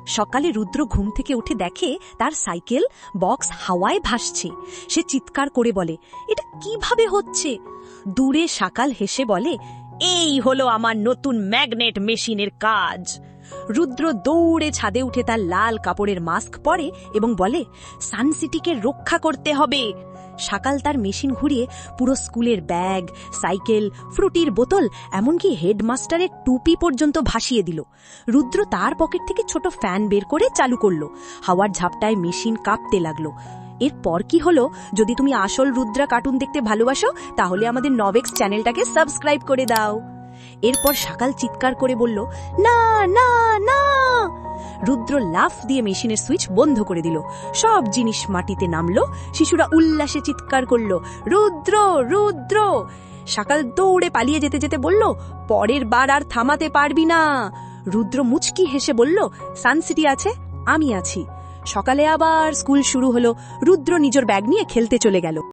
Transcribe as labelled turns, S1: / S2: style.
S1: সকালে রুদ্র ঘুম থেকে উঠে দেখে তার সাইকেল বক্স হাওয়ায় ভাসছে। সে চিৎকার করে বলে, এটা কিভাবে হচ্ছে? দূরে সকাল হেসে বলে, এই হলো আমার নতুন ম্যাগনেট মেশিনের কাজ। রুদ্র দৌড়ে ছাদে উঠে তার লাল কাপড়ের মাস্ক পরে এবং বলে, সানসিটিকে রক্ষা করতে হবে। সকাল তার মেশিন ঘুরিয়ে পুরো স্কুলের ব্যাগ, সাইকেল, ফ্রুটির বোতল, এমনকি হেডমাস্টারের টুপি পর্যন্ত ভাসিয়ে দিল। রুদ্র তার পকেট থেকে ছোট ফ্যান বের করে চালু করলো। হাওয়ার ঝাপটায় মেশিন কাঁপতে লাগলো। এরপর কি হলো? যদি তুমি আসল রুদ্রা কার্টুন দেখতে ভালোবাসো তাহলে আমাদের নভেক্স চ্যানেলটাকে সাবস্ক্রাইব করে দাও। এরপর সকাল চিৎকার করে বলল, না না না। রুদ্র লাফ দিয়ে মেশিনের সুইচ বন্ধ করে দিল। সব জিনিস মাটিতে নামলো। শিশুরা উল্লাসে চিৎকার করলো, রুদ্র রুদ্র। সকাল দৌড়ে পালিয়ে যেতে যেতে বলল, পরের বার আর থামাতে পারবি না। রুদ্র মুচকি হেসে বলল, সানসিটি আছে, আমি আছি। সকালে আবার স্কুল শুরু হলো। রুদ্র নিজের ব্যাগ নিয়ে খেলতে চলে গেল।